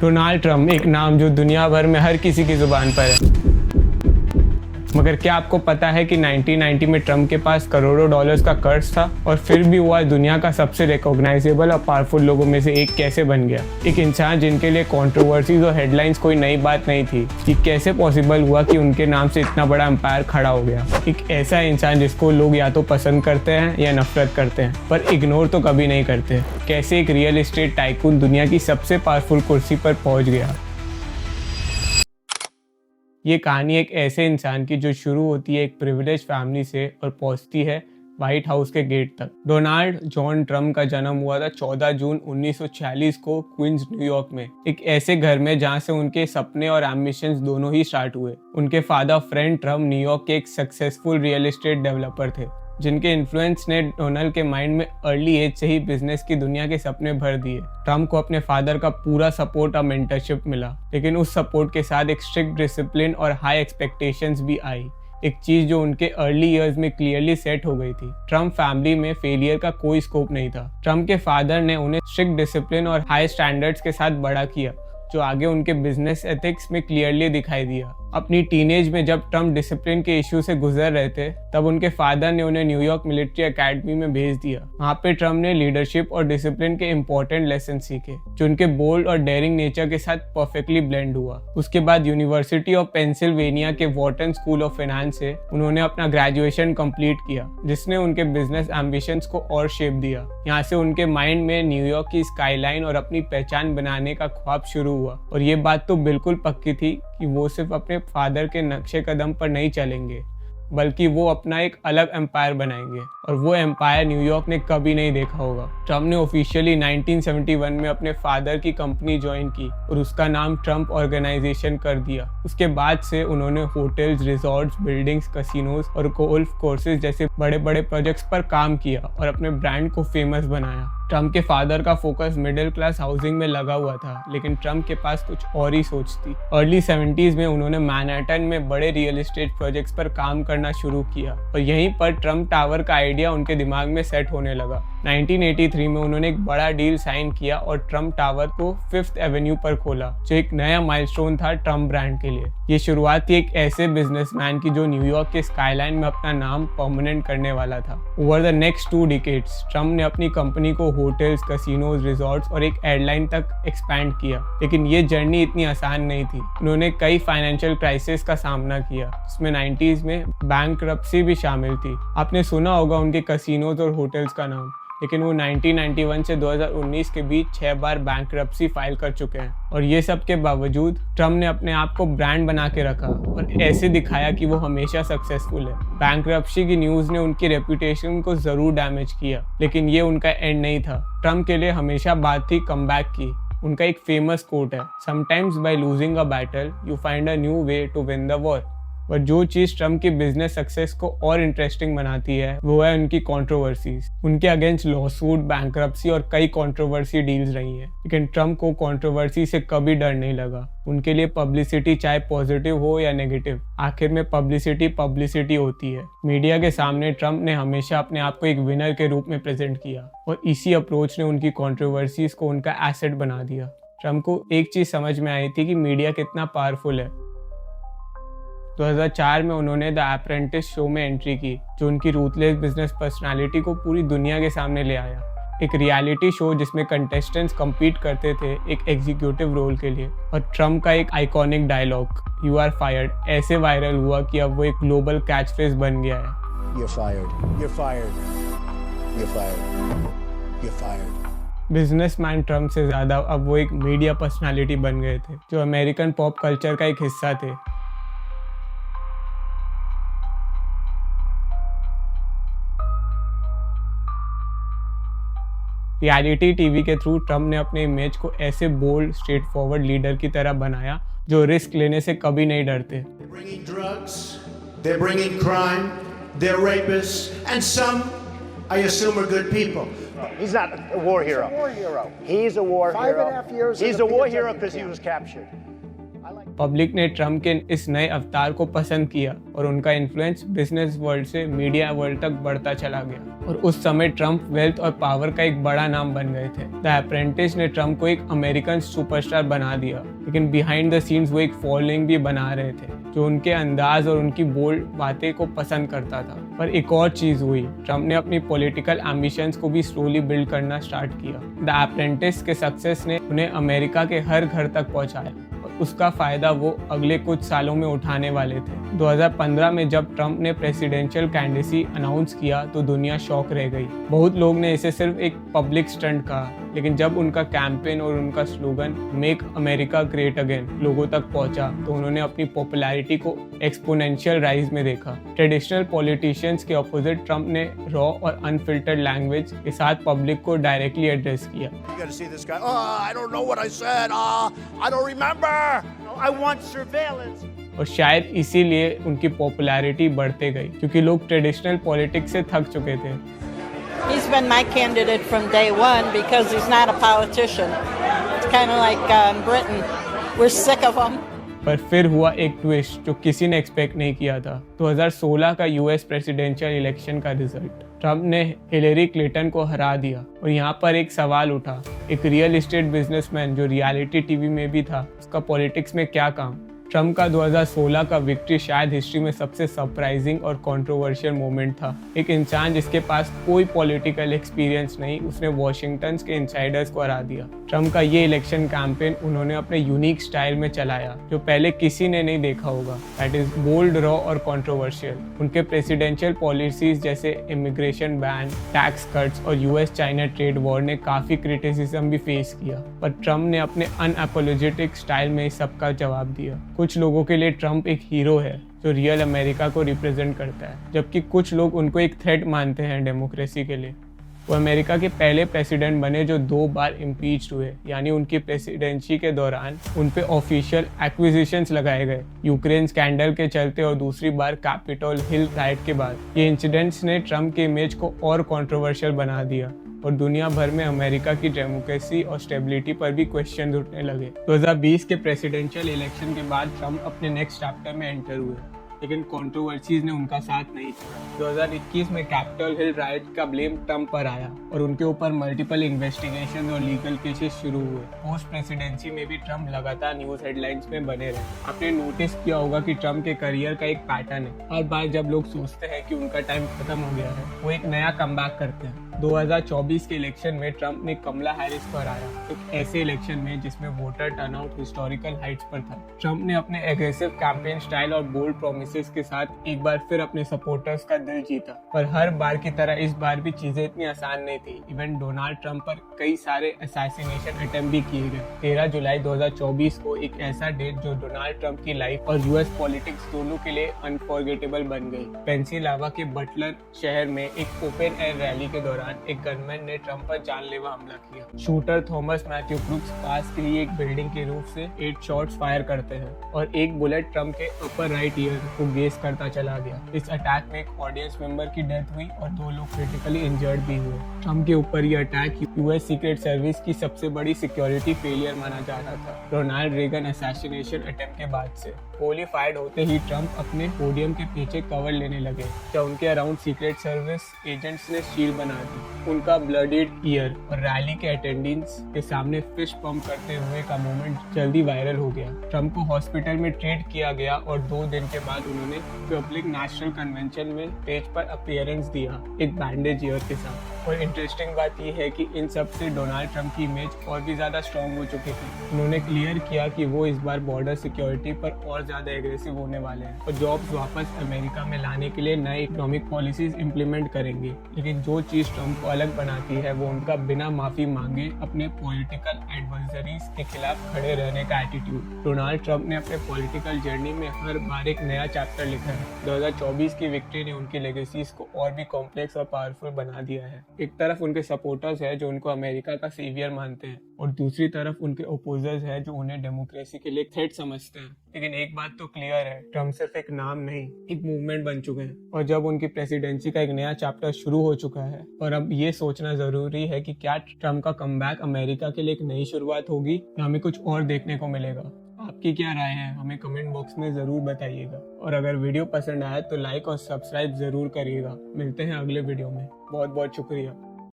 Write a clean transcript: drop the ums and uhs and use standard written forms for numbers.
Donald Trump, एक नाम जो दुनिया भर में हर किसी की जुबान पर है। मगर क्या आपको पता है कि 1990 में ट्रम्प के पास करोड़ों डॉलर्स का कर्ज था और फिर भी वो आज दुनिया का सबसे रिकॉग्नाइजेबल और पावरफुल लोगों में से एक कैसे बन गया? एक इंसान जिनके लिए कंट्रोवर्सीज और हेडलाइंस कोई नई बात नहीं थी, कि कैसे पॉसिबल हुआ कि उनके नाम से इतना बड़ा एम्पायर खड़ा हो गया। एक ऐसा इंसान जिसको लोग या तो पसंद करते हैं या नफरत करते हैं, पर इग्नोर तो कभी नहीं करते। कैसे एक रियल एस्टेट टाइकून दुनिया की सबसे पावरफुल कुर्सी पर पहुंच गया। ये कहानी एक ऐसे इंसान की जो शुरू होती है एक प्रिविलेज फैमिली से और पहुंचती है व्हाइट हाउस के गेट तक। डोनाल्ड जॉन ट्रम्प का जन्म हुआ था 14 जून 1946 को क्वींस, न्यूयॉर्क में, एक ऐसे घर में जहां से उनके सपने और एम्बिशंस दोनों ही स्टार्ट हुए। उनके फादर फ्रैंक ट्रम्प न्यूयॉर्क के एक सक्सेसफुल रियल एस्टेट डेवलपर थे, जिनके इन्फ्लुएंस ने डोनाल्ड के माइंड में अर्ली एज से ही बिजनेस की दुनिया के सपने भर दिए। ट्रम्प को अपने फादर का पूरा सपोर्ट और मेंटरशिप मिला, लेकिन उस सपोर्ट के साथ एक स्ट्रिक्ट डिसिप्लिन और हाई एक्सपेक्टेशंस भी आई, एक चीज जो उनके अर्ली इयर्स में क्लियरली सेट हो गई थी। ट्रम्प फैमिली में फेलियर का कोई स्कोप नहीं था। ट्रम्प के फादर ने उन्हें स्ट्रिक्ट डिसिप्लिन और हाई स्टैंडर्ड्स के साथ बड़ा किया, जो आगे उनके बिजनेस एथिक्स में क्लियरली दिखाई दिया। अपनी टीनेज में जब ट्रम्प डिसिप्लिन के इशू से गुजर रहे थे, तब उनके फादर ने उन्हें न्यूयॉर्क मिलिट्री एकेडमी में भेज दिया। वहाँ पे ट्रम्प ने लीडरशिप और डिसिप्लिन के इंपॉर्टेंट लेसन सीखे, जो उनके बोल्ड और डेयरिंग नेचर के साथ परफेक्टली ब्लेंड हुआ। उसके बाद यूनिवर्सिटी ऑफ पेंसिल्वेनिया के वॉर्टन स्कूल ऑफ फाइनेंस से उन्होंने अपना ग्रेजुएशन कंप्लीट किया, जिसने उनके बिजनेस एम्बिशंस को और शेप दिया। यहाँ से उनके माइंड में न्यूयॉर्क की स्काईलाइन और अपनी पहचान बनाने का ख्वाब शुरू हुआ। और ये बात तो बिल्कुल पक्की थी कि वो सिर्फ अपने फादर के नक्शे कदम पर नहीं चलेंगे, बल्कि वो अपना एक अलग एम्पायर बनाएंगे, और वो एम्पायर न्यूयॉर्क ने कभी नहीं देखा होगा। ट्रम्प ने ऑफिशियली 1971 में अपने फादर की कंपनी ज्वाइन की और उसका नाम ट्रम्प ऑर्गेनाइजेशन कर दिया। उसके बाद से उन्होंने होटल्स, रिजॉर्ट्स, बिल्डिंग्स, कैसीनोज और गोल्फ कोर्सेज जैसे बड़े बड़े प्रोजेक्ट्स पर काम किया और अपने ब्रांड को फेमस बनाया। ट्रम्प के फादर का फोकस मिडिल क्लास हाउसिंग में लगा हुआ था, लेकिन ट्रम्प के पास कुछ और ही सोच थी। अर्ली 70s में उन्होंने मैनहट्टन में बड़े रियल एस्टेट प्रोजेक्ट्स पर काम करना शुरू किया और यहीं पर ट्रम्प टावर का आइडिया उनके दिमाग में सेट होने लगा। 1983 में उन्होंने एक बड़ा डील साइन किया और ट्रम्प टावर को 5th एवेन्यू पर खोला, जो एक नया माइलस्टोन था ट्रम्प ब्रांड के लिए। ये शुरुआत थी एक ऐसे बिजनेसमैन की जो न्यूयॉर्क के स्काईलाइन में अपना नाम परमानेंट करने वाला था। Over the next 2 decades Trump ने अपनी कंपनी को होटल्स, कैसीनोज, रिजॉर्ट्स और एक एयरलाइन तक एक्सपैंड किया, लेकिन ये जर्नी इतनी आसान नहीं थी। उन्होंने कई फाइनेंशियल क्राइसिस का सामना किया, जिसमें 90s में बैंकरप्सी भी शामिल थी। आपने सुना होगा उनके कैसीनोज और होटल्स का नाम, लेकिन वो 1991 से 2019 के बीच 6 बार बैंकरप्सी फाइल कर चुके हैं। और ये सब के बावजूद ट्रम्प ने अपने आप को ब्रांड बना के रखा और ऐसे दिखाया कि वो हमेशा सक्सेसफुल है। बैंकरप्सी की न्यूज़ ने उनकी रेपुटेशन को ज़रूर डैमेज किया, लेकिन ये उनका एंड नहीं था। ट्रम्प के लिए हमेशा बात थी कमबैक की। उनका एक फेमस कोट है, sometimes by losing a battle you find a new way to win the war. और जो चीज़ ट्रम्प की बिजनेस सक्सेस को और इंटरेस्टिंग बनाती है, वो है उनकी कंट्रोवर्सीज। उनके अगेंस्ट लॉसूट, बैंकरप्सी और कई कंट्रोवर्सी डील्स रही हैं, लेकिन ट्रम्प को कंट्रोवर्सी से कभी डर नहीं लगा। उनके लिए पब्लिसिटी चाहे पॉजिटिव हो या नेगेटिव, आखिर में पब्लिसिटी होती है। मीडिया के सामने ट्रम्प ने हमेशा अपने आप को एक विनर के रूप में प्रेजेंट किया और इसी अप्रोच ने उनकी कंट्रोवर्सीज को उनका एसेट बना दिया। ट्रम्प को एक चीज़ समझ में आई थी कि मीडिया कितना पावरफुल है। 2004 में उन्होंने द अप्रेंटिस शो में एंट्री की, जो उनकी रूथलेस बिजनेस पर्सनालिटी को पूरी दुनिया के सामने ले आया। एक रियलिटी शो जिसमें कंटेस्टेंट्स compete करते थे एक एग्जीक्यूटिव रोल के लिए। और ट्रम्प का एक iconic dialogue, "you are fired", ऐसे वायरल हुआ कि अब वो एक ग्लोबल कैच फ्रेज बन गया है। You're fired. You're fired. You're fired. You're fired. Businessman Trump से ज़्यादा अब वो एक मीडिया पर्सनालिटी बन गए थे, जो अमेरिकन पॉप कल्चर का एक हिस्सा थे। रियलिटी टीवी के थ्रू ट्रम्प ने अपने इमेज को ऐसे बोल्ड, स्ट्रेट फॉरवर्ड लीडर की तरह बनाया जो रिस्क लेने से कभी नहीं डरते। They're bringing drugs, they're bringing crime, they're rapists, and some, I assume, are good people. He's not a war hero. He's a war hero. He's a war hero. 5.5 years. He's a war hero because he was captured. I like. Public ने Trump के इस नए अवतार को पसंद किया और उनका इन्फ्लुएंस बिजनेस वर्ल्ड से मीडिया वर्ल्ड तक बढ़ता चला गया और उस समय ट्रम्प वेल्थ और पावर का एक बड़ा नाम बन गए थे। द अप्रेंटिस ने ट्रम्प को एक अमेरिकन सुपरस्टार बना दिया, लेकिन बिहाइंड द सीन्स वो एक फॉलोइंग भी बना रहे थे जो उनके अंदाज और उनकी बोल्ड बातें को पसंद करता था। पर एक और चीज हुई, ट्रम्प ने अपनी पॉलिटिकल एम्बिशंस को भी स्लोली बिल्ड करना स्टार्ट किया। द अप्रेंटिस के सक्सेस ने उन्हें अमेरिका के हर घर तक पहुंचाया और उसका फायदा वो अगले कुछ सालों में उठाने वाले थे। 2015 में जब ट्रम्प ने प्रेसिडेंशियल कैंडिडेसी अनाउंस किया तो दुनिया शॉक रह गई। बहुत लोग ने इसे सिर्फ एक पब्लिक स्टंट कहा, लेकिन जब उनका कैंपेन और उनका slogan make America great again लोगों तक पहुंचा तो उन्होंने अपनी पॉपुलैरिटी को एक्सपोनेंशियल राइज में देखा। ट्रेडिशनल पॉलिटिशियंस के ऑपोजिट ट्रम्प ने रॉ और अनफिल्टर्ड लैंग्वेज के साथ पब्लिक को डायरेक्टली एड्रेस किया। You gotta see this guy. Oh, I don't know what I said. I don't remember. I want surveillance. और शायद इसीलिए उनकी पॉपुलैरिटी बढ़ते गई क्योंकि लोग ट्रेडिशनल पॉलिटिक्स से थक चुके थे। He's been my candidate from day one because he's not a politician. It's kind of like Britain. We're sick of him. पर फिर हुआ एक ट्विस्ट जो किसी ने एक्सपेक्ट नहीं किया था। 2016 का यूएस प्रेसिडेंशियल इलेक्शन का रिजल्ट। ट्रम्प ने हिलेरी क्लिंटन को हरा दिया और यहाँ पर एक सवाल उठा, एक रियल एस्टेट बिजनेसमैन जो रियलिटी टीवी में भी था, उसका पॉलिटिक्स में क्या काम। ट्रम्प का 2016 का विक्ट्री शायद हिस्ट्री में सबसे सरप्राइजिंग और कंट्रोवर्शियल मोमेंट था। एक इंसान जिसके पास कोई पॉलिटिकल एक्सपीरियंस नहीं, उसने वॉशिंगटन के इनसाइडर्स को हरा दिया। ट्रम्प का ये इलेक्शन कैंपेन उन्होंने अपने यूनिक स्टाइल में चलाया जो पहले किसी ने नहीं देखा होगा, दैट इज बोल्ड, रॉ और कंट्रोवर्शियल। उनके प्रेसिडेंशियल पॉलिसीज जैसे इमिग्रेशन बैन, टैक्स कट्स और यूएस चाइना ट्रेड वॉर ने काफी क्रिटिसिज्म भी फेस किया, पर ट्रम्प ने अपने अनअपोलोजेटिक स्टाइल में इस सबका जवाब दिया। कुछ लोगों के लिए ट्रम्प एक हीरो है जो रियल अमेरिका को रिप्रेजेंट करता है, जबकि कुछ लोग उनको एक थ्रेट मानते हैं डेमोक्रेसी के लिए। वो अमेरिका के पहले प्रेसिडेंट बने जो 2 बार इम्पीच्ड हुए, यानी उनकी प्रेसिडेंसी के दौरान उन पे ऑफिशियल एक्विजिशंस लगाए गए, यूक्रेन स्कैंडल के चलते और दूसरी बार कैपिटल हिल राइट के बाद। ये इंसिडेंट्स ने ट्रम्प के इमेज को और कंट्रोवर्शियल बना दिया और दुनिया भर में अमेरिका की डेमोक्रेसी और स्टेबिलिटी पर भी क्वेश्चन उठने लगे। 2020 के प्रेसिडेंशियल इलेक्शन के बाद ट्रम्प अपने नेक्स्ट चैप्टर में एंटर हुए, लेकिन कंट्रोवर्सीज ने उनका साथ नहीं छोड़ा। 2021 में कैपिटल हिल राइट का ब्लेम ट्रम्प पर आया और उनके ऊपर मल्टीपल इन्वेस्टिगेशन और लीगल केसेस शुरू हुए। पोस्ट प्रेसिडेंसी में भी ट्रम्प लगातार न्यूज हेडलाइंस में बने रहे। आपने नोटिस किया होगा कि ट्रम्प के करियर का एक पैटर्न है, हर बार जब लोग सोचते हैं कि उनका टाइम खत्म हो गया है, वो एक नया कमबैक करते हैं। 2024 के इलेक्शन में ट्रम्प ने कमला हैरिस को हराया, एक ऐसे इलेक्शन में जिसमें वोटर टर्नआउट हिस्टोरिकल हाइट्स पर था। ट्रम्प ने अपने एग्रेसिव कैंपेन स्टाइल और बोल्ड प्रोमिसेस के साथ एक बार फिर अपने सपोर्टर्स का दिल जीता, पर हर बार की तरह इस बार भी चीजें इतनी आसान नहीं थी। इवन डोनाल्ड ट्रम्प पर कई सारे असैसिनेशन अटेम्प्ट भी किए गए। 13 जुलाई 2024 को एक ऐसा डेट जो डोनाल्ड ट्रम्प की लाइफ और यूएस पॉलिटिक्स दोनों के लिए अनफॉरगेटेबल बन गई। पेंसिल्वेनिया के बटलर शहर में एक ओपन एयर रैली के दौरान एक गनमैन ने ट्रम्प पर जानलेवा हमला किया। शूटर थॉमस मैथ्यू क्रूक्स पास की ही एक बिल्डिंग के रूफ से 8 शॉट्स फायर करते हैं और एक बुलेट ट्रम्प के अपर राइट ईयर को गेज करता चला गया। इस अटैक में एक ऑडियंस मेंबर की डेथ हुई और 2 लोग क्रिटिकली इंजर्ड भी हुए। ट्रम्प के ऊपर यह अटैक यूएस सीक्रेट सर्विस की सबसे बड़ी सिक्योरिटी फेलियर माना जा रहा था, रोनाल्ड रेगन असैसिनेशन अटेम्प्ट के बाद से। गोली फायर्ड होते ही ट्रम्प अपने पोडियम के पीछे कवर लेने लगे, जब उनके अराउंड सीक्रेट सर्विस एजेंट्स ने शील्ड बना दी। उनका ब्लडेड ईयर और रैली के अटेंडेंट्स के सामने फिस्ट पंप करते हुए का मोमेंट जल्दी वायरल हो गया। ट्रम्प को हॉस्पिटल में ट्रीट किया गया और 2 दिन के बाद उन्होंने पब्लिक नेशनल कन्वेंशन में स्टेज पर अपीयरेंस दिया, एक बैंडेज ईयर के साथ। और इंटरेस्टिंग बात यह है कि इन सब से डोनाल्ड ट्रम्प की इमेज और भी ज्यादा स्ट्रॉन्ग हो चुकी थी। उन्होंने क्लियर किया कि वो इस बार बॉर्डर सिक्योरिटी पर और ज्यादा एग्रेसिव होने वाले हैं और जॉब्स वापस अमेरिका में लाने के लिए नए इकोनॉमिक पॉलिसीज इंप्लीमेंट करेंगे। लेकिन जो चीज ट्रम्प को अलग बनाती है वो उनका बिना माफी मांगे अपने पॉलिटिकल एडवर्सरीज के खिलाफ खड़े रहने का एटीट्यूड। डोनाल्ड ट्रम्प ने अपने पॉलिटिकल जर्नी में हर बार एक नया चैप्टर लिखा है। 2024 की विक्ट्री ने उनकी लेगेसीज को और भी कॉम्प्लेक्स और पावरफुल बना दिया है। एक तरफ उनके सपोर्टर्स है जो उनको अमेरिका का सेवियर मानते हैं और दूसरी तरफ उनके ओपोजर्स है जो उन्हें डेमोक्रेसी के लिए थ्रेट समझते हैं। लेकिन एक बात तो क्लियर है, ट्रम्प सिर्फ एक नाम नहीं, एक मूवमेंट बन चुके हैं और जब उनकी प्रेसिडेंसी का एक नया चैप्टर शुरू हो चुका है और अब ये सोचना जरूरी है कि क्या ट्रम्प का कमबैक अमेरिका के लिए एक नई शुरुआत होगी या हमें कुछ और देखने को मिलेगा। आपकी आपकी क्या राय है हमें कमेंट बॉक्स में ज़रूर बताइएगा। और अगर वीडियो पसंद आया तो लाइक और सब्सक्राइब ज़रूर करिएगा। मिलते हैं अगले वीडियो में। बहुत बहुत शुक्रिया।